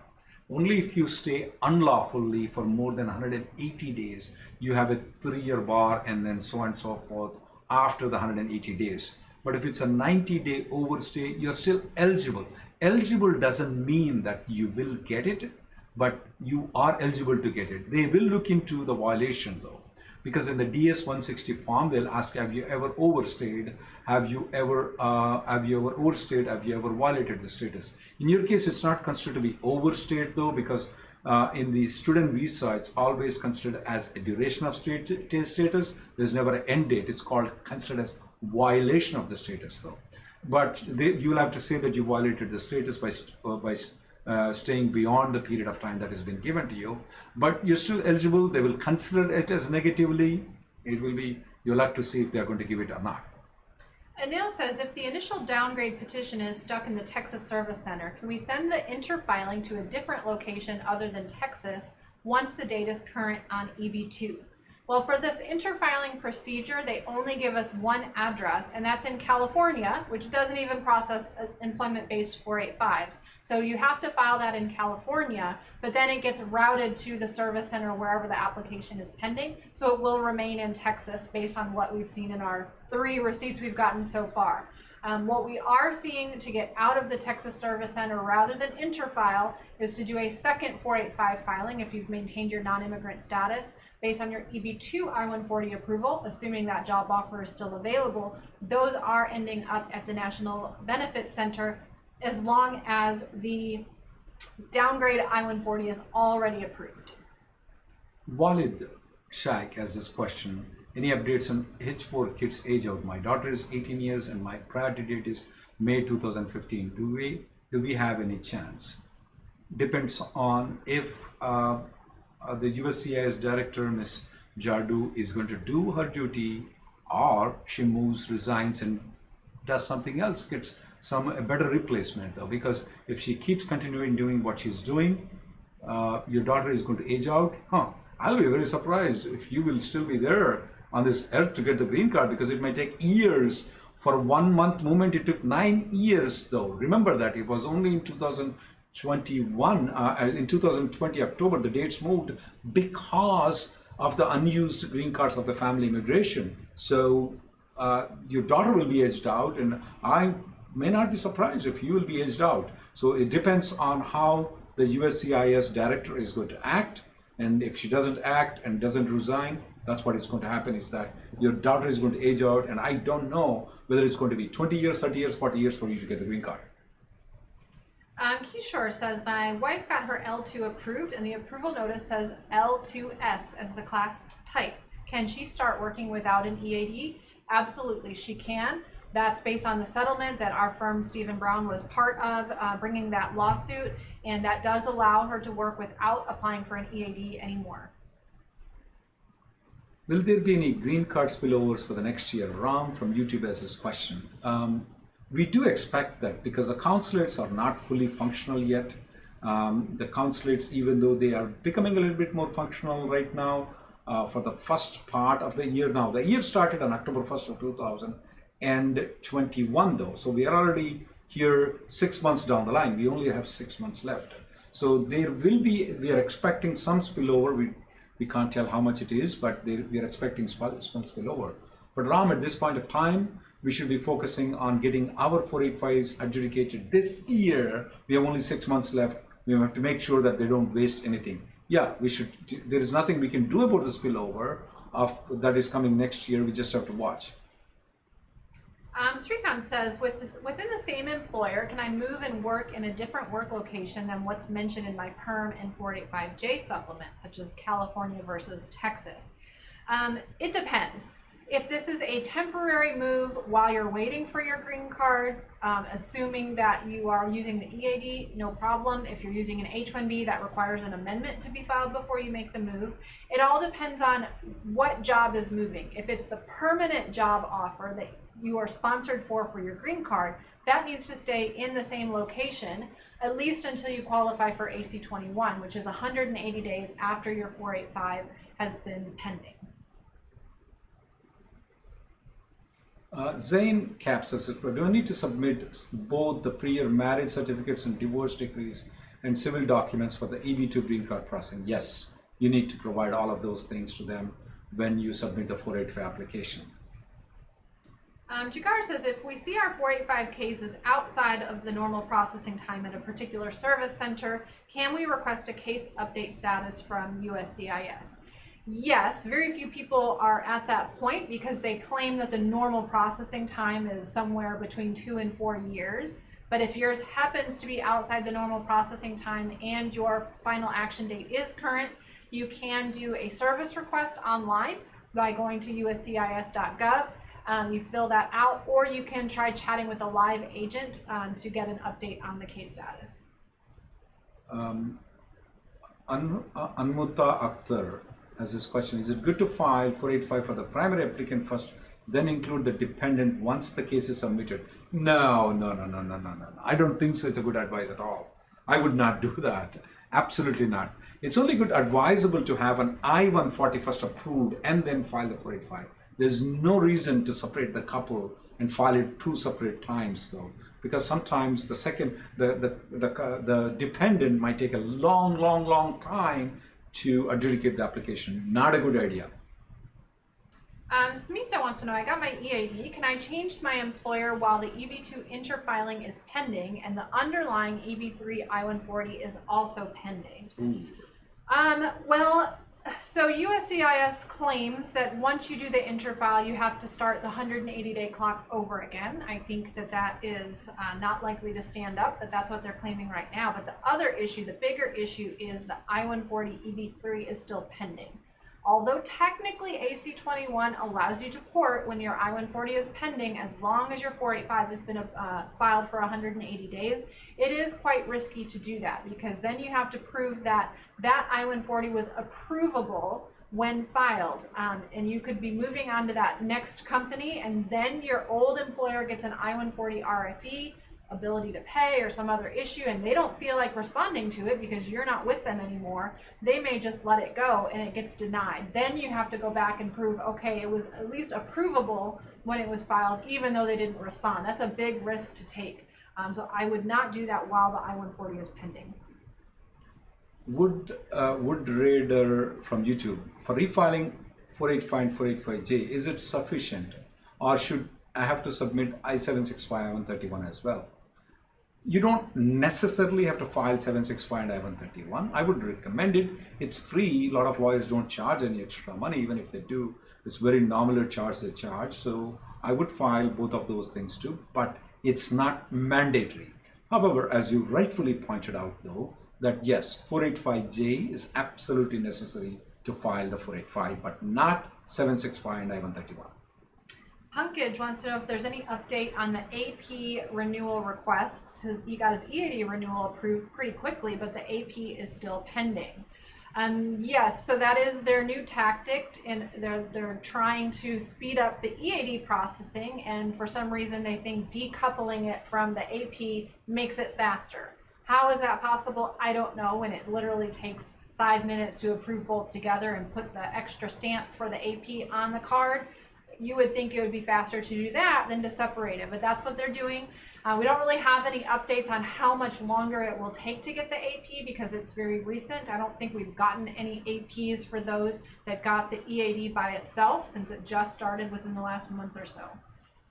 Only if you stay unlawfully for more than 180 days, you have a 3-year bar and then so on and so forth after the 180 days. But if it's a 90-day overstay, you're still eligible. Eligible doesn't mean that you will get it, but you are eligible to get it. They will look into the violation though, because in the DS-160 form, they'll ask, have you ever overstayed? Have you ever overstayed? Have you ever violated the status? In your case, it's not considered to be overstayed though, because in the student visa, it's always considered as a duration of status. There's never an end date. It's considered as violation of the status though. But you'll have to say that you violated the status by staying beyond the period of time that has been given to you. But you're still eligible. They will consider it as negatively. It will be, you'll have to see if they're going to give it or not. Anil says, if the initial downgrade petition is stuck in the Texas Service Center, can we send the interfiling to a different location other than Texas once the date is current on EB2? Well, for this interfiling procedure, they only give us one address, and that's in California, which doesn't even process employment-based 485s. So you have to file that in California, but then it gets routed to the service center wherever the application is pending. So it will remain in Texas based on what we've seen in our 3 receipts we've gotten so far. What we are seeing to get out of the Texas Service Center rather than interfile is to do a second 485 filing if you've maintained your non-immigrant status based on your EB2 I-140 approval, assuming that job offer is still available. Those are ending up at the National Benefits Center as long as the downgrade I-140 is already approved. Walid Shaikh has this question. Any updates on H4 kids age out? My daughter is 18 years and my priority date is May 2015. Do we have any chance? Depends on if the USCIS director, Ms. Jaddou, is going to do her duty, or she moves, resigns, and does something else, gets a better replacement though. Because if she keeps continuing doing what she's doing, your daughter is going to age out. I'll be very surprised if you will still be there on this earth to get the green card, because it may take years. For a 1-month movement, it took 9 years though. Remember that it was only in 2021, in 2020 October, the dates moved because of the unused green cards of the family immigration. So your daughter will be aged out, and I may not be surprised if you will be aged out. So it depends on how the USCIS director is going to act. And if she doesn't act and doesn't resign, that's what is going to happen, is that your daughter is going to age out, and I don't know whether it's going to be 20 years, 30 years, 40 years for you to get the green card. Kishore says, my wife got her L2 approved and the approval notice says L2S as the class type. Can she start working without an EAD? Absolutely, she can. That's based on the settlement that our firm, Stephen Brown, was part of, bringing that lawsuit, and that does allow her to work without applying for an EAD anymore. Will there be any green card spillovers for the next year? Ram from YouTube has this question. We do expect that because the consulates are not fully functional yet. The consulates, even though they are becoming a little bit more functional right now, for the first part of the year now. The year started on October 1st of 2021 though. So we are already here 6 months down the line. We only have 6 months left. So there will be, we are expecting some spillover. We can't tell how much it is, but we are expecting some spillover. But Ram, at this point of time, we should be focusing on getting our 485s adjudicated this year. We have only 6 months left. We have to make sure that they don't waste anything. Yeah, we should. There is nothing we can do about the spillover that is coming next year. We just have to watch. Srikant says, within the same employer, can I move and work in a different work location than what's mentioned in my PERM and 485J supplement, such as California versus Texas? It depends. If this is a temporary move while you're waiting for your green card, assuming that you are using the EAD, no problem. If you're using an H-1B, that requires an amendment to be filed before you make the move. It all depends on what job is moving. If it's the permanent job offer that you are sponsored for your green card, that needs to stay in the same location, at least until you qualify for AC-21, which is 180 days after your 485 has been pending. Zane Caps says, do I need to submit both the prior marriage certificates and divorce decrees and civil documents for the EB2 green card processing? Yes, you need to provide all of those things to them when you submit the 485 application. Jagar says, if we see our 485 cases outside of the normal processing time at a particular service center, can we request a case update status from USCIS? Yes, very few people are at that point because they claim that the normal processing time is somewhere between 2 and 4 years. But if yours happens to be outside the normal processing time and your final action date is current, you can do a service request online by going to uscis.gov. You fill that out, or you can try chatting with a live agent to get an update on the case status. Anmuta Akhtar has this question. Is it good to file 485 for the primary applicant first, then include the dependent once the case is submitted? No. I don't think so. It's a good advice at all. I would not do that. Absolutely not. It's only good advisable to have an I-140 first approved and then file the 485. There's no reason to separate the couple and file it 2 separate times though, because sometimes the dependent might take a long time to adjudicate the application. Not a good idea. Smita wants to know, I got my EAD. Can I change my employer while the EB2 interfiling is pending and the underlying EB3 I-140 is also pending? Ooh. Well, so USCIS claims that once you do the interfile, you have to start the 180-day clock over again. I think that is not likely to stand up, but that's what they're claiming right now. But the other issue, the bigger issue, is the I-140 EB3 is still pending. Although technically AC-21 allows you to port when your I-140 is pending, as long as your 485 has been filed for 180 days, it is quite risky to do that because then you have to prove that I-140 was approvable when filed, and you could be moving on to that next company, and then your old employer gets an I-140 RFE, ability to pay, or some other issue, and they don't feel like responding to it because you're not with them anymore. They may just let it go and it gets denied. Then you have to go back and prove, okay, it was at least approvable when it was filed, even though they didn't respond. That's a big risk to take. So I would not do that while the I-140 is pending. Wood Raider from YouTube, for refiling 485 and 485J, is it sufficient, or should I have to submit I-765 I-131 as well? You don't necessarily have to file 765 and I-131. I would recommend it. It's free. A lot of lawyers don't charge any extra money. Even if they do, it's very nominal charge they charge. So I would file both of those things too, but it's not mandatory. However, as you rightfully pointed out though, that yes, 485J is absolutely necessary to file the 485, but not 765 and I-131. Punkage wants to know if there's any update on the AP renewal requests. He got his EAD renewal approved pretty quickly, but the AP is still pending. Yes, so that is their new tactic, and they're trying to speed up the EAD processing, and for some reason they think decoupling it from the AP makes it faster. How is that possible? I don't know, when it literally takes 5 minutes to approve both together and put the extra stamp for the AP on the card. You would think it would be faster to do that than to separate it, but that's what they're doing. We don't really have any updates on how much longer it will take to get the AP because it's very recent. I don't think we've gotten any APs for those that got the EAD by itself since it just started within the last month or so.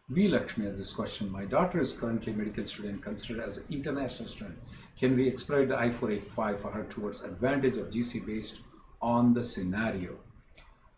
V. Lakshmi has this question. My daughter is currently a medical student considered as an international student. Can we expedite the I-485 for her towards advantage of GC based on the scenario?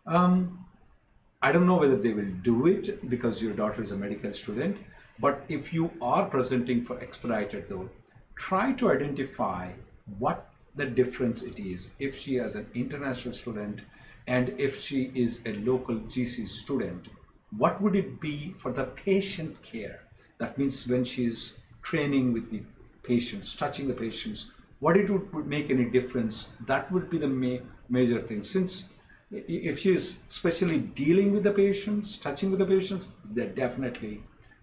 I don't know whether they will do it because your daughter is a medical student, but if you are presenting for expedited though, try to identify what the difference it is if she is an international student and if she is a local GC student. What would it be for the patient care? That means when she is training with the patients, touching the patients, what it would make any difference? That would be the major thing. Since if she is especially dealing with the patients, touching with the patients, then definitely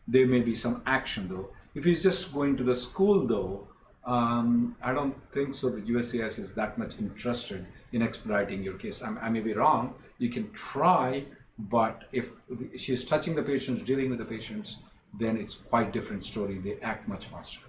there may be some action though. If he's just going to the school though, I don't think so that USCIS is that much interested in expediting your case. I may be wrong, you can try, but if she's touching the patients, dealing with the patients, then it's quite different story. They act much faster.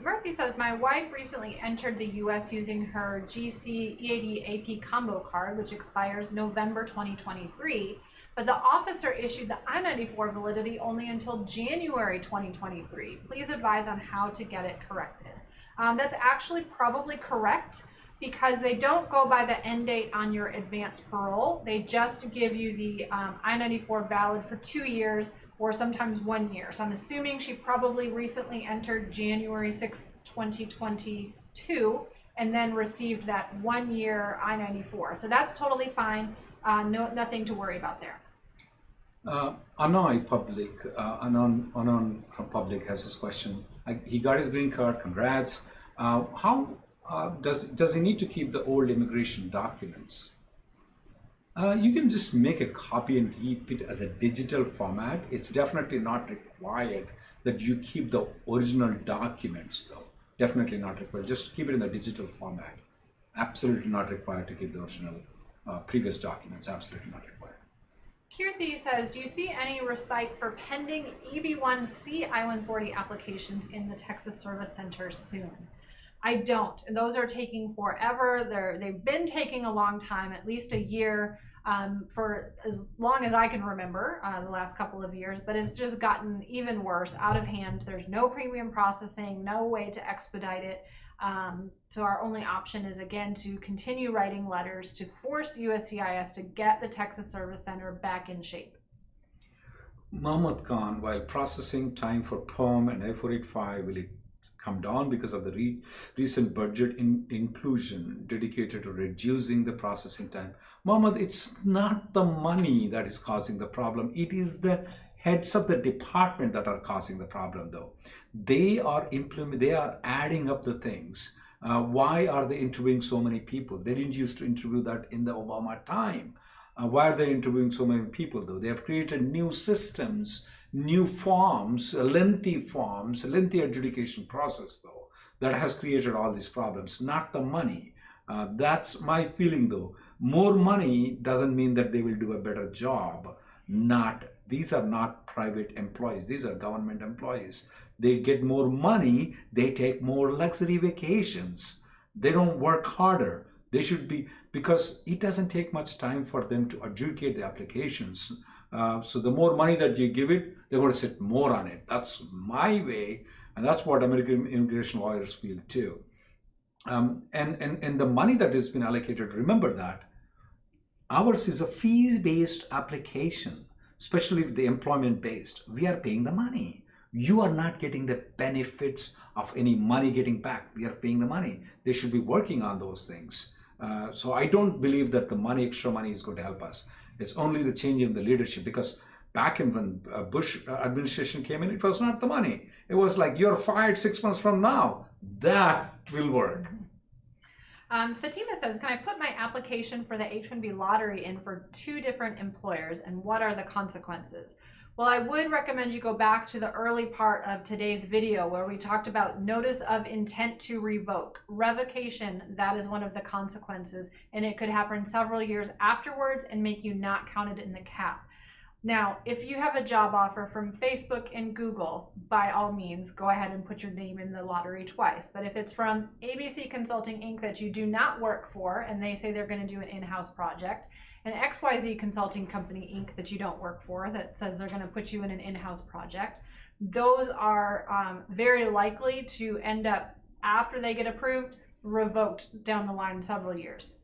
Murphy says, my wife recently entered the US using her GC EAD AP combo card, which expires November 2023, but the officer issued the I-94 validity only until January 2023. Please advise on how to get it corrected. That's actually probably correct because they don't go by the end date on your advanced parole. They just give you the I-94 valid for 2 years or sometimes 1 year. So I'm assuming she probably recently entered January 6th, 2022, and then received that 1 year I-94. So that's totally fine. Nothing to worry about there. Anon from Public has this question. He got his green card, congrats. How does he need to keep the old immigration documents? You can just make a copy and keep it as a digital format. It's definitely not required that you keep the original documents though. Definitely not required. Just keep it in the digital format. Absolutely not required to keep the original previous documents. Absolutely not required. Kirti says, do you see any respite for pending EB1C I-140 applications in the Texas Service Center soon? I don't, and those are taking forever. They've been taking a long time, at least a year, for as long as I can remember, the last couple of years, but it's just gotten even worse, out of hand. There's no premium processing, no way to expedite it. So our only option is, again, to continue writing letters to force USCIS to get the Texas Service Center back in shape. Mohammed Khan, while processing time for PERM and I-485, will it come down because of the recent budget inclusion dedicated to reducing the processing time? Mohammed, it's not the money that is causing the problem. It is the heads of the department that are causing the problem though. They are adding up the things. Why are they interviewing so many people? They didn't used to interview that in the Obama time. Why are they interviewing so many people though? They have created new systems, new forms, lengthy adjudication process though, that has created all these problems, not the money. That's my feeling though. More money doesn't mean that they will do a better job. These are not private employees, these are government employees. They get more money, they take more luxury vacations. They don't work harder. They should be, because it doesn't take much time for them to adjudicate the applications. So the more money that you give it, they're going to sit more on it. That's my way, and that's what American immigration lawyers feel too. And the money that has been allocated, remember that ours is a fee-based application, especially if the employment-based. We are paying the money. You are not getting the benefits of any money getting back. We are paying the money. They should be working on those things. So I don't believe that the money, extra money, is going to help us. It's only the change in the leadership, because back in when Bush administration came in, it was not the money. It was like, you're fired 6 months from now. That will work. Fatima says, can I put my application for the H-1B lottery in for 2 different employers, and what are the consequences? Well, I would recommend you go back to the early part of today's video where we talked about notice of intent to revoke. Revocation, that is one of the consequences, and it could happen several years afterwards and make you not counted in the cap. Now, if you have a job offer from Facebook and Google, by all means, go ahead and put your name in the lottery twice. But if it's from ABC Consulting Inc. that you do not work for, and they say they're going to do an in-house project, and XYZ Consulting Company Inc. that you don't work for that says they're going to put you in an in-house project, those are very likely to end up, after they get approved, revoked down the line several years.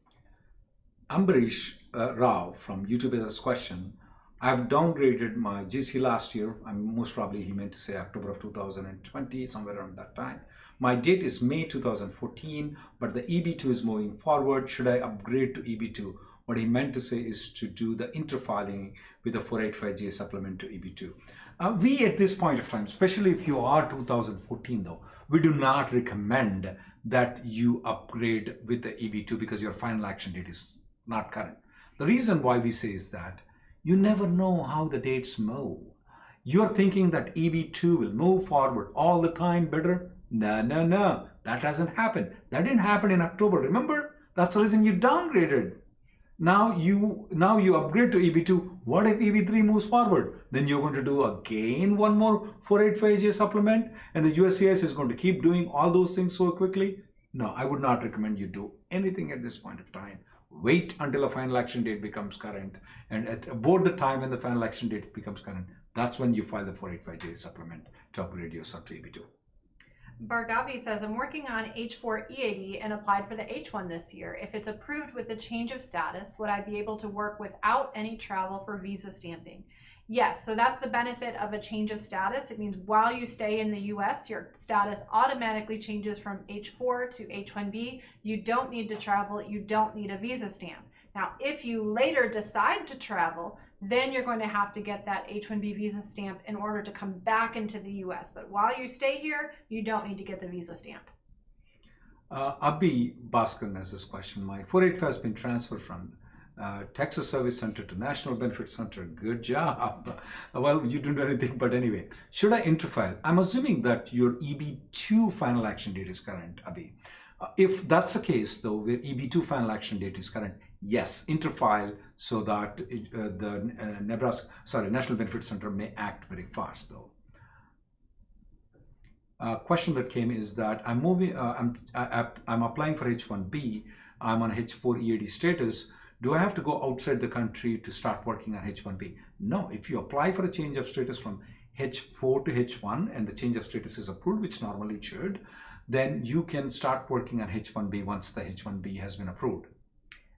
Ambarish Rao from YouTube has a question. I've downgraded my GC last year. Most probably he meant to say October of 2020, somewhere around that time. My date is May 2014, but the EB2 is moving forward. Should I upgrade to EB2? What he meant to say is to do the interfiling with a 485J supplement to EB2. We at this point of time, especially if you are 2014 though, we do not recommend that you upgrade with the EB2 because your final action date is not current. The reason why we say is that you never know how the dates move. You're thinking that EB2 will move forward all the time better? No. That hasn't happened. That didn't happen in October, remember? That's the reason you downgraded. Now you upgrade to EB2. What if EB3 moves forward? Then you're going to do again one more 485J supplement, and the USCIS is going to keep doing all those things so quickly? No, I would not recommend you do anything at this point of time. Wait until a final action date becomes current, and at about the time when the final action date becomes current, that's when you file the 485J supplement to upgrade yourself to EB2. Bargavi says, I'm working on H4 EAD and applied for the H1 this year. If it's approved with a change of status, would I be able to work without any travel for visa stamping? Yes, so that's the benefit of a change of status. It means while you stay in the US, your status automatically changes from H4 to H1B. You don't need to travel, you don't need a visa stamp. Now, if you later decide to travel, then you're going to have to get that H-1B visa stamp in order to come back into the US. But while you stay here, you don't need to get the visa stamp. Abhi Bhaskaran has this question. My 485 has been transferred from Texas Service Center to National Benefit Center. Good job. Well, you didn't do anything, but anyway. Should I interfile? I'm assuming that your EB2 final action date is current, Abhi. If that's the case, though, where EB2 final action date is current, yes, interfile so that the National Benefit Center may act very fast, though. Question that came is that I'm applying for H1B. I'm on H4 EAD status. Do I have to go outside the country to start working on H1B? No. If you apply for a change of status from H4 to H1 and the change of status is approved, which normally it should, then you can start working on H1B once the H1B has been approved.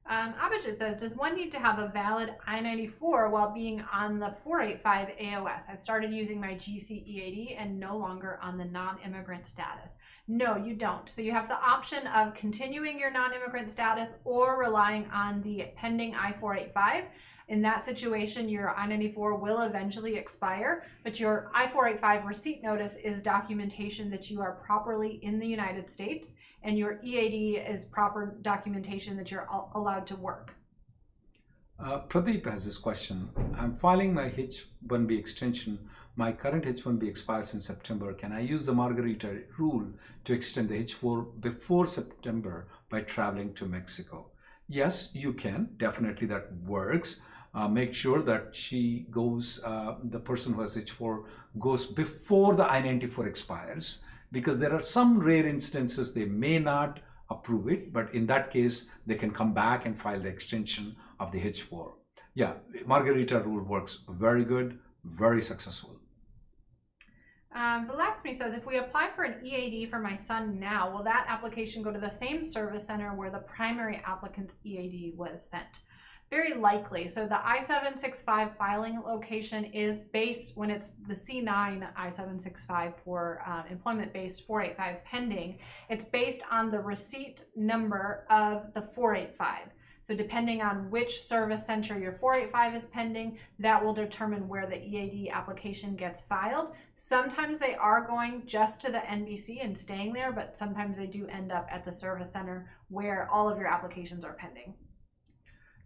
Abhijit says, does one need to have a valid I-94 while being on the 485 AOS? I've started using my GCEAD and no longer on the non-immigrant status. No, you don't. So you have the option of continuing your non-immigrant status or relying on the pending I-485. In that situation, your I-94 will eventually expire, but your I-485 receipt notice is documentation that you are properly in the United States, and your EAD is proper documentation that you're allowed to work. Pradeep has this question. I'm filing my H-1B extension. My current H-1B expires in September. Can I use the Margarita rule to extend the H-4 before September by traveling to Mexico? Yes, you can. Definitely that works. Make sure that she goes, the person who has H4 goes before the I-94 expires, because there are some rare instances they may not approve it, but in that case, they can come back and file the extension of the H4. Yeah, Margarita rule works very good, very successful. Lakshmi says, if we apply for an EAD for my son now, will that application go to the same service center where the primary applicant's EAD was sent? Very likely. So the I-765 filing location is based when it's the C9 I-765 for employment-based 485 pending. It's based on the receipt number of the 485. So depending on which service center your 485 is pending, that will determine where the EAD application gets filed. Sometimes they are going just to the NBC and staying there, but sometimes they do end up at the service center where all of your applications are pending.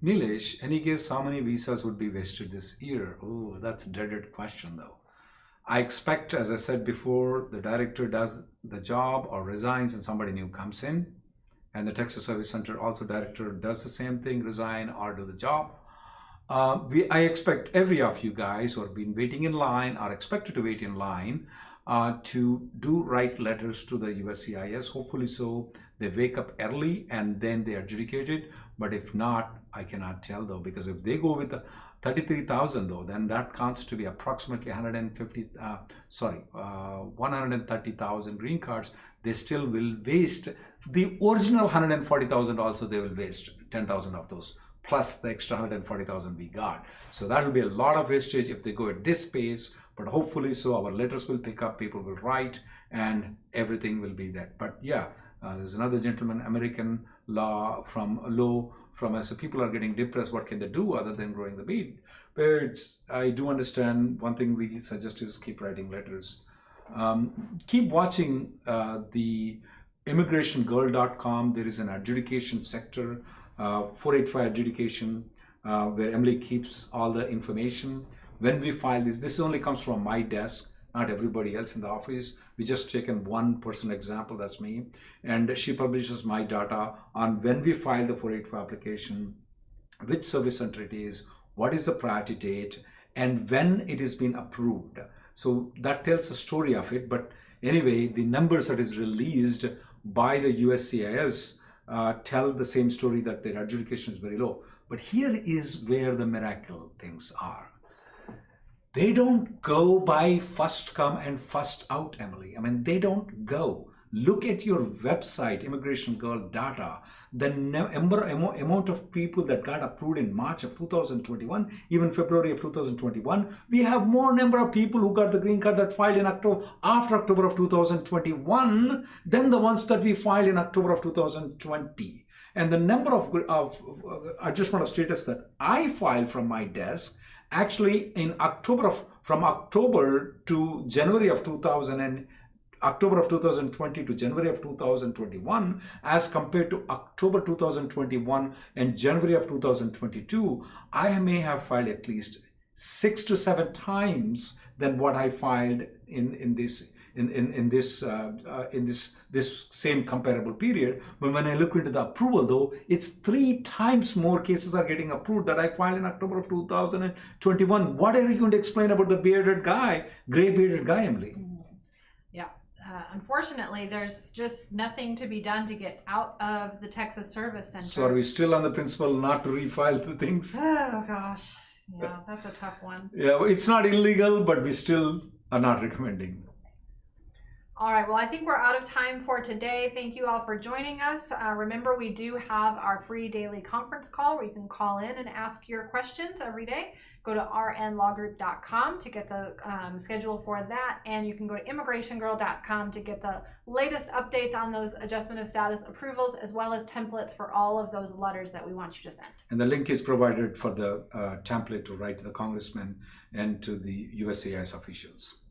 Nilesh, any guess how many visas would be wasted this year? Oh, that's a dreaded question though. I expect, as I said before, the director does the job or resigns and somebody new comes in. And the Texas Service Center also director does the same thing, resign or do the job. I expect every of you guys who have been waiting in line are expected to wait in line to write letters to the USCIS. Hopefully so. They wake up early and then they adjudicate it. But if not, I cannot tell though, because if they go with the 33,000 though, then that counts to be approximately 130,000 green cards. They still will waste the original 140,000. Also they will waste 10,000 of those plus the extra 140,000 we got. So that will be a lot of wastage if they go at this pace, but hopefully so our letters will pick up, people will write and everything will be there. But yeah, there's another gentleman, American law from so people are getting depressed. What can they do other than growing the beard? But I do understand. One thing we suggest is keep writing letters. Keep watching the immigrationgirl.com. There is an adjudication sector, 485 adjudication, where Emily keeps all the information. When we file this only comes from my desk, not everybody else in the office. We just taken one person example, that's me. And she publishes my data on when we file the 485 application, which service center it is, what is the priority date, and when it has been approved. So that tells the story of it. But anyway, the numbers that is released by the USCIS tell the same story, that their adjudication is very low. But here is where the miracle things are. They don't go by first come and first out, Emily. I mean, they don't go. Look at your website, Immigration Girl data, the amount of people that got approved in March of 2021, even February of 2021. We have more number of people who got the green card that filed in after October of 2021 than the ones that we filed in October of 2020. And the number of adjustment of status that I filed from my desk, actually in from October to January of 2020 to January of 2021, as compared to October 2021 and January of 2022, I may have filed at least 6 to 7 times than what I filed in this same comparable period. But when I look into the approval though, it's 3 times more cases are getting approved that I filed in October of 2021. What are you going to explain about the bearded guy, gray bearded guy, Emily? Yeah, unfortunately, there's just nothing to be done to get out of the Texas Service Center. So are we still on the principle not to refile the things? Oh gosh, yeah, that's a tough one. Yeah, it's not illegal, but we still are not recommending. All right, well, I think we're out of time for today. Thank you all for joining us. Remember, we do have our free daily conference call where you can call in and ask your questions every day. Go to rnlawgroup.com to get the schedule for that, and you can go to immigrationgirl.com to get the latest updates on those adjustment of status approvals, as well as templates for all of those letters that we want you to send. And the link is provided for the template to write to the congressman and to the USCIS officials.